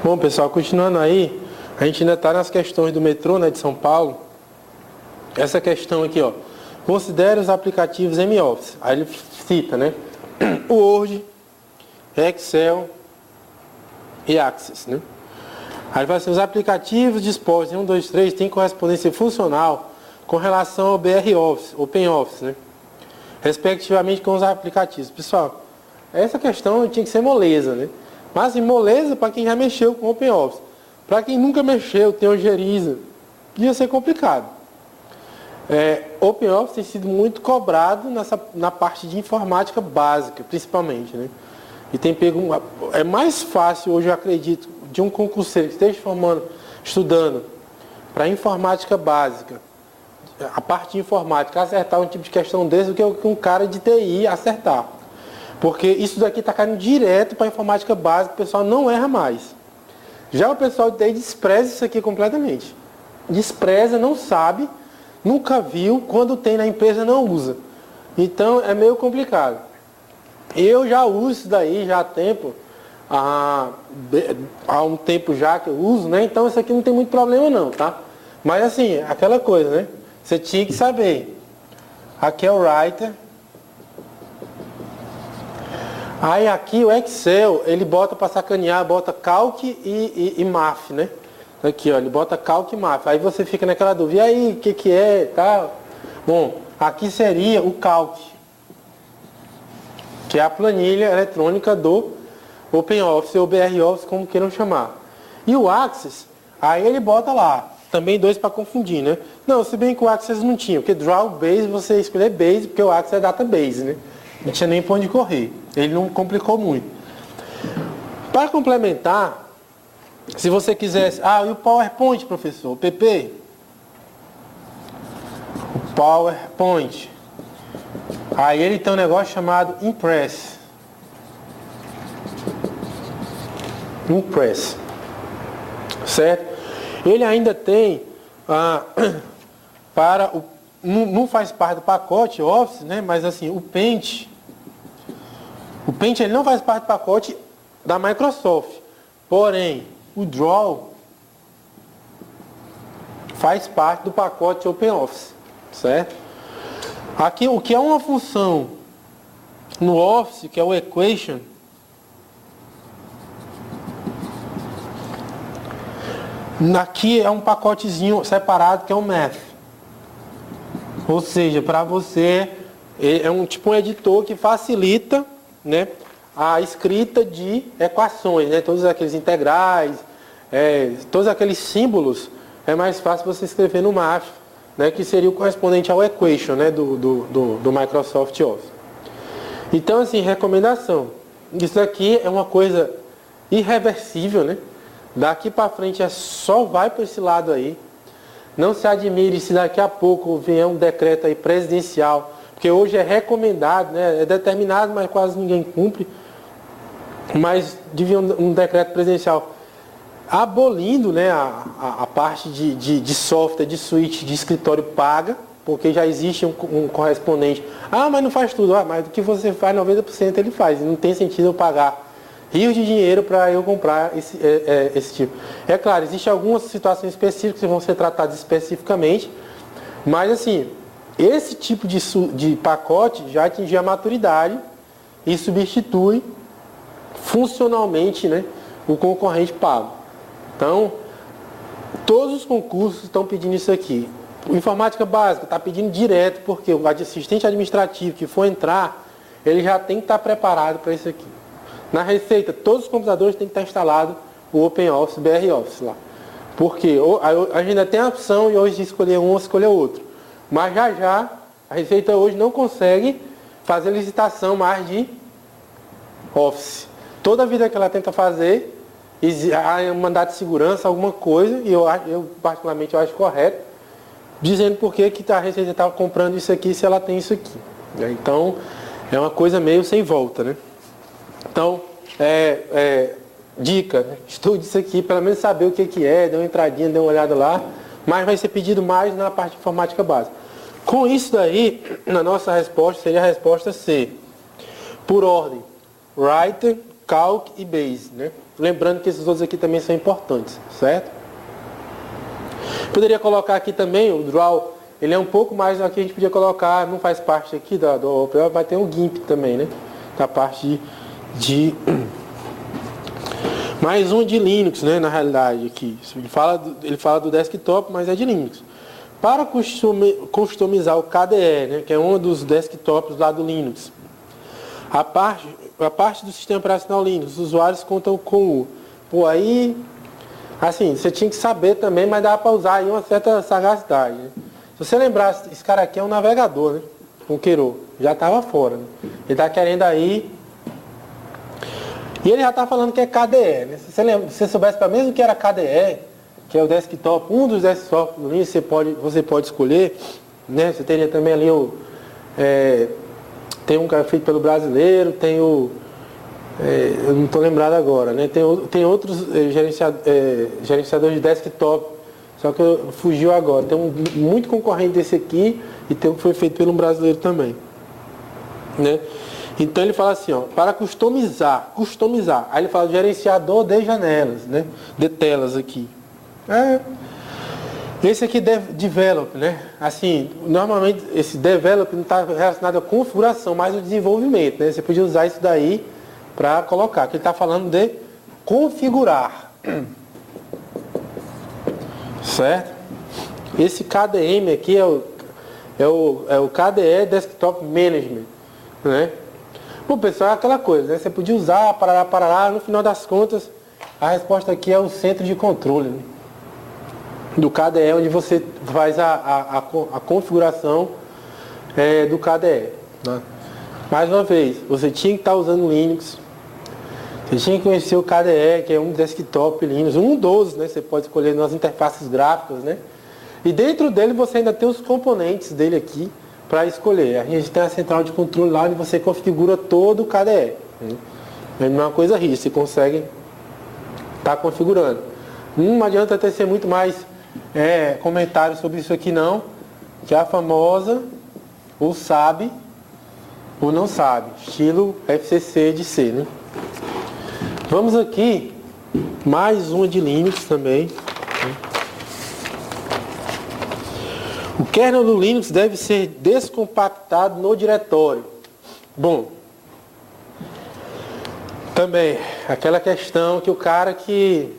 Bom, pessoal, continuando aí, a gente ainda está nas questões do metrô, né, de São Paulo. Essa questão aqui, ó, considere os aplicativos M-Office. Aí ele cita, né, o Word, Excel e Access, né. Aí vai ser os aplicativos dispostos em 1, 2, 3 têm correspondência funcional com relação ao BR Office, OpenOffice, né, respectivamente com os aplicativos. Pessoal, essa questão tinha que ser moleza, né. Mas assim, moleza para quem já mexeu com OpenOffice. Para quem nunca mexeu, tem ojeriza, ia ser complicado. OpenOffice tem sido muito cobrado na parte de informática básica, principalmente, né? E tem pego é mais fácil hoje, eu acredito, de um concurseiro que esteja estudando para informática básica, a parte de informática, acertar um tipo de questão desse do que um cara de TI acertar. Porque isso daqui está caindo direto para a informática básica, o pessoal não erra mais. Já o pessoal de TI despreza isso aqui completamente. Despreza, não sabe, nunca viu, quando tem na empresa não usa. Então é meio complicado. Eu já uso isso daí já há tempo, há um tempo já que eu uso, né? Então isso aqui não tem muito problema não, tá? Mas assim, aquela coisa, né? Você tinha que saber. Aqui é o Writer. Aí aqui o Excel, ele bota para sacanear, bota Calc e Math, né? Aqui, ó, ele bota Calc e Math. Aí você fica naquela dúvida, e aí, o que é, tal? Bom, aqui seria o Calc, que é a planilha eletrônica do OpenOffice ou BR Office, como queiram chamar. E o Access, aí ele bota lá, também dois para confundir, né? Não, se bem que o Access não tinha, porque Draw Base, você escolher Base, porque o Access é Database, né? Não tinha nem para onde correr. Ele não complicou muito. Para complementar, se você quisesse... Ah, e o PowerPoint, professor? O PP? O PowerPoint. Aí ele tem um negócio chamado Impress. Impress. Certo? Ele ainda tem... para o... Não faz parte do pacote Office, né? Mas assim, o Paint... O Paint ele não faz parte do pacote da Microsoft. Porém, o Draw faz parte do pacote OpenOffice, certo? Aqui, o que é uma função no Office, que é o Equation, aqui é um pacotezinho separado que é o Math. Ou seja, para você, é um tipo um editor que facilita, né, a escrita de equações, né, todos aqueles integrais, todos aqueles símbolos, é mais fácil você escrever no Math, né, que seria o correspondente ao Equation, né, do Microsoft Office. Então, assim, recomendação. Isso aqui é uma coisa irreversível, né? Daqui para frente só vai para esse lado aí. Não se admire se daqui a pouco vier um decreto aí presidencial, porque hoje é recomendado, né, é determinado, mas quase ninguém cumpre. Mas devia um decreto presidencial abolindo, né, a parte de software, de suíte, de escritório paga, porque já existe um correspondente. Ah, mas não faz tudo. Ah, mas do que você faz, 90% ele faz. E não tem sentido eu pagar rios de dinheiro para eu comprar esse tipo. É claro, existem algumas situações específicas que vão ser tratadas especificamente, mas assim, esse tipo de pacote já atingiu a maturidade e substitui funcionalmente, né, o concorrente pago. Então, todos os concursos estão pedindo isso aqui. O informática básica está pedindo direto, porque o assistente administrativo que for entrar, ele já tem que estar preparado para isso aqui. Na Receita, todos os computadores têm que estar instalado o OpenOffice, BR Office lá. Porque a gente ainda tem a opção de hoje escolher um ou escolher outro. Mas já, a Receita hoje não consegue fazer licitação mais de Office. Toda vida que ela tenta fazer, há um mandato de segurança, alguma coisa, e eu particularmente acho correto, dizendo por que a Receita está comprando isso aqui se ela tem isso aqui. Então, é uma coisa meio sem volta, né? Então, dica, né? Estude isso aqui, pelo menos saber o que é, dê uma entradinha, dê uma olhada lá, mas vai ser pedido mais na parte de informática básica. Com isso daí, na nossa resposta, seria a resposta C. Por ordem, Writer, Calc e Base, né? lembrando que esses outros aqui também são importantes, certo? Poderia colocar aqui também o draw, ele é um pouco mais aqui, a gente podia colocar, não faz parte aqui do OPL, vai ter um GIMP também, né? Da parte de mais um de Linux, né? Na realidade aqui, ele fala do desktop, mas é de Linux. Para customizar o KDE, né? Que é um dos desktops lá do Linux, a parte do sistema operacional Linux, os usuários contam com o... aí, assim, você tinha que saber também, mas dá para usar aí uma certa sagacidade, né? Se você lembrar, esse cara aqui é um navegador, né? Um Queiro, já estava fora, né? Ele está querendo aí... E ele já está falando que é KDE, né? Se você soubesse para mesmo que era KDE, que é o desktop, um dos desktops do Linux, você pode escolher, né? Você teria também ali o... tem um que é feito pelo brasileiro, tem o... eu não estou lembrado agora, né? Tem outros gerenciadores de desktop, só que fugiu agora. Tem um muito concorrente desse aqui e tem um que foi feito pelo brasileiro também, né? Então ele fala assim, ó, para customizar. Aí ele fala gerenciador de janelas, né? De telas aqui. Esse aqui develop, né? Assim, normalmente esse develop não está relacionado à configuração, mas ao desenvolvimento, né? Você podia usar isso daí para colocar, que ele está falando de configurar. Certo? Esse KDM aqui é o KDE Desktop Management, né? Bom, pessoal, é aquela coisa, né? Você podia usar, parará, no final das contas, a resposta aqui é o centro de controle, né? Do KDE, onde você faz a configuração do KDE, né? Mais uma vez, você tinha que estar usando Linux, você tinha que conhecer o KDE, que é um desktop Linux, um dos, né? Você pode escolher nas interfaces gráficas, né? E dentro dele você ainda tem os componentes dele aqui para escolher. A gente tem a central de controle lá onde você configura todo o KDE, né? É uma coisa rígida, você consegue estar configurando. Não adianta ter muito mais comentários sobre isso aqui não, que é a famosa ou sabe ou não sabe, estilo FCC de C, né? Vamos aqui, mais uma de Linux também. O kernel do Linux deve ser descompactado no diretório. Bom, também aquela questão que o cara que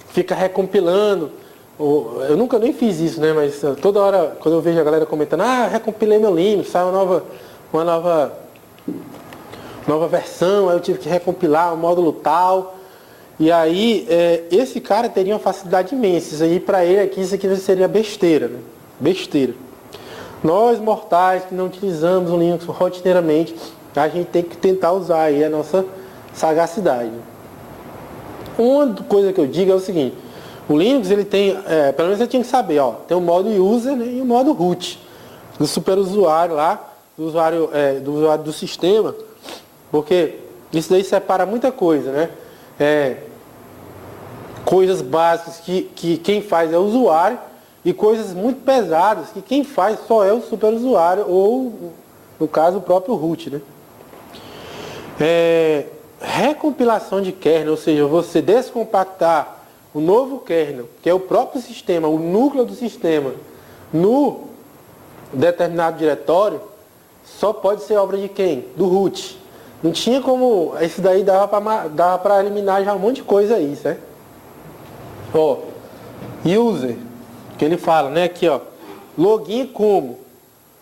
fica recompilando, eu nunca nem fiz isso, né? Mas toda hora, quando eu vejo a galera comentando, recompilei meu Linux, sai uma nova versão, aí eu tive que recompilar o módulo tal. E aí, esse cara teria uma facilidade imensa. Isso aí, para ele aqui, isso aqui seria besteira, né? Besteira. Nós, mortais, que não utilizamos o Linux rotineiramente, a gente tem que tentar usar aí a nossa sagacidade. Uma coisa que eu digo é o seguinte: o Linux, ele tem, pelo menos você tinha que saber, ó, tem o modo user, né, e o modo root, do superusuário lá, do usuário do sistema, porque isso daí separa muita coisa, né? Coisas básicas que quem faz é o usuário, e coisas muito pesadas que quem faz só é o superusuário, ou, no caso, o próprio root, né? Recompilação de kernel, ou seja, você descompactar o novo kernel, que é o próprio sistema, o núcleo do sistema, no determinado diretório, só pode ser obra de quem? Do root. Não tinha como, isso daí dava para eliminar já um monte de coisa aí, certo? Ó, user, que ele fala, né, aqui, ó, login como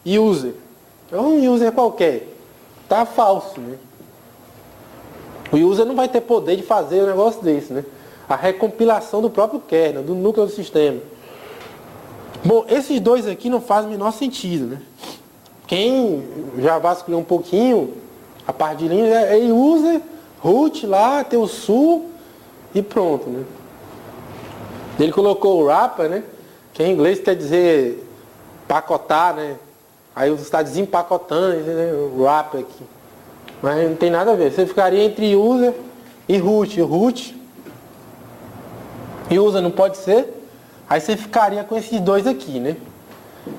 user. É um user qualquer. Tá falso, né? O user não vai ter poder de fazer um negócio desse, né? A recompilação do próprio kernel, do núcleo do sistema. Bom, esses dois aqui não fazem o menor sentido, né? Quem já vasculhou um pouquinho, a parte de Linux é user, root lá, tem o sul e pronto, né? Ele colocou o wrapper, né? Que em inglês quer dizer pacotar, né? Aí você está desempacotando, né? O wrapper aqui. Mas não tem nada a ver. Você ficaria entre user e root. O root e user não pode ser. Aí você ficaria com esses dois aqui, né?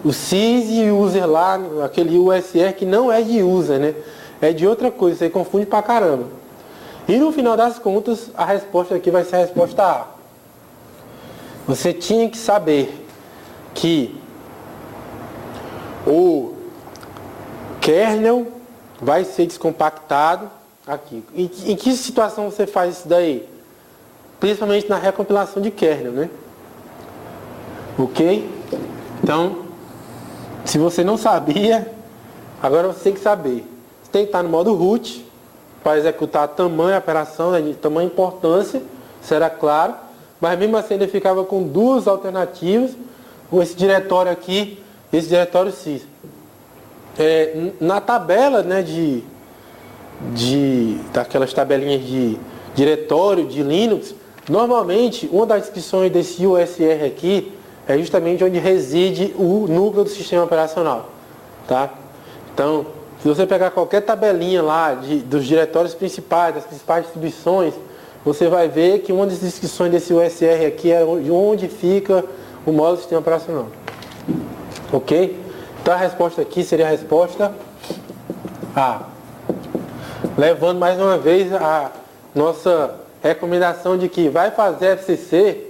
O sys e o user lá, aquele USR que não é de user, né? É de outra coisa, você confunde pra caramba. E no final das contas, a resposta aqui vai ser a resposta A. Você tinha que saber que o kernel vai ser descompactado aqui. Em que situação você faz isso daí? Principalmente na recompilação de kernel, né? Ok? Então, se você não sabia, agora você tem que saber. Você tem que estar no modo root para executar tamanho operação, né, de tamanha importância, será claro, mas mesmo assim ele ficava com duas alternativas, com esse diretório aqui, esse diretório sys. Na tabela, né, daquelas tabelinhas de diretório de Linux, normalmente uma das descrições desse USR aqui é justamente onde reside o núcleo do sistema operacional, tá? Então, se você pegar qualquer tabelinha lá dos diretórios principais, das principais distribuições, você vai ver que uma das descrições desse USR aqui é onde fica o módulo do sistema operacional. Ok? Então a resposta aqui seria a resposta A. Levando mais uma vez a nossa recomendação de que vai fazer FCC,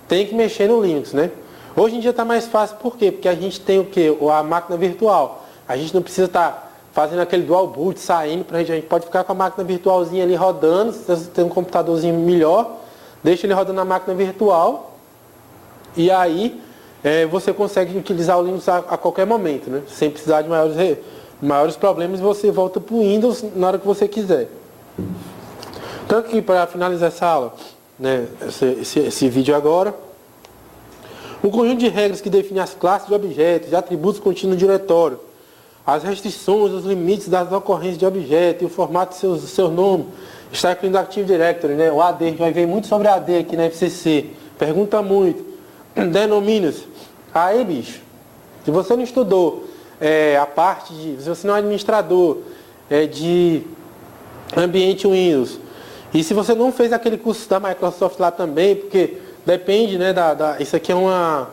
tem que mexer no Linux, né? Hoje em dia está mais fácil, por quê? Porque a gente tem o quê? A máquina virtual. A gente não precisa estar fazendo aquele dual boot, saindo, a gente pode ficar com a máquina virtualzinha ali rodando, se você tem um computadorzinho melhor, deixa ele rodando na máquina virtual, e aí você consegue utilizar o Linux a qualquer momento, né? Sem precisar de maiores problemas, você volta para o Windows na hora que você quiser. Então aqui, para finalizar essa aula, né, esse vídeo agora, um conjunto de regras que define as classes de objetos e atributos contínuos no diretório, as restrições, os limites das ocorrências de objeto e o formato do seu nome, está aqui no Active Directory, né? O AD, a gente vai ver muito sobre AD aqui na FCC, pergunta muito. Denomínios. Aí, bicho, se você não estudou a parte de, se você não é administrador de ambiente Windows, e se você não fez aquele curso da Microsoft lá também, porque depende, né, isso aqui é uma,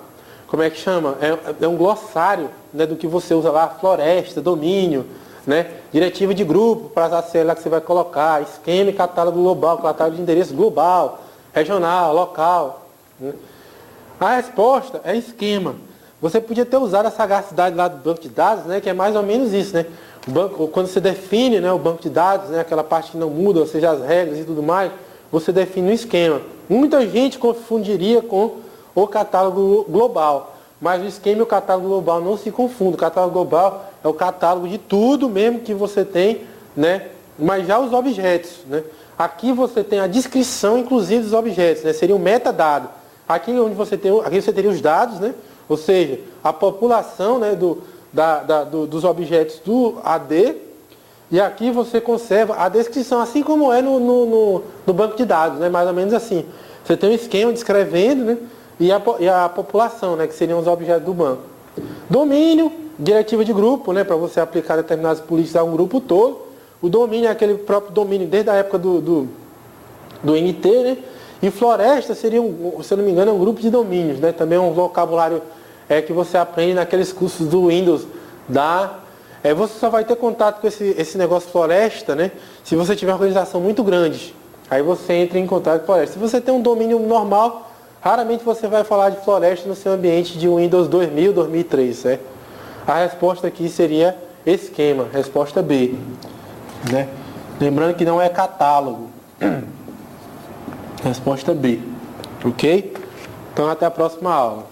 como é que chama? É um glossário, né, do que você usa lá, floresta, domínio, né, diretiva de grupo para as ACL lá que você vai colocar, esquema e catálogo global, catálogo de endereço global, regional, local, né? A resposta é esquema. Você podia ter usado a sagacidade lá do banco de dados, né, que é mais ou menos isso, né? Quando você define, né, o banco de dados, né, aquela parte que não muda, ou seja, as regras e tudo mais, você define um esquema. Muita gente confundiria com o catálogo global, mas o esquema e o catálogo global não se confundem. O catálogo global é o catálogo de tudo mesmo que você tem, né, mas já os objetos, né? Aqui você tem a descrição, inclusive, dos objetos, né? Seria um metadado. Aqui onde você tem, aqui você teria os dados, né? Ou seja, a população, né, dos objetos do AD, e aqui você conserva a descrição, assim como é no banco de dados, né? Mais ou menos assim. Você tem um esquema descrevendo, né, e a população, né, que seriam os objetos do banco. Domínio, diretiva de grupo, né, para você aplicar determinadas políticas a um grupo todo. O domínio é aquele próprio domínio desde a época do NT, né? E floresta seria, se eu não me engano, é um grupo de domínios, né? Também é um vocabulário que você aprende naqueles cursos do Windows. Você só vai ter contato com esse negócio floresta, né, se você tiver uma organização muito grande. Aí você entra em contato com floresta. Se você tem um domínio normal, raramente você vai falar de floresta no seu ambiente de Windows 2000, 2003, certo? A resposta aqui seria esquema, resposta B, né? Lembrando que não é catálogo. Resposta B. Ok? Então até a próxima aula.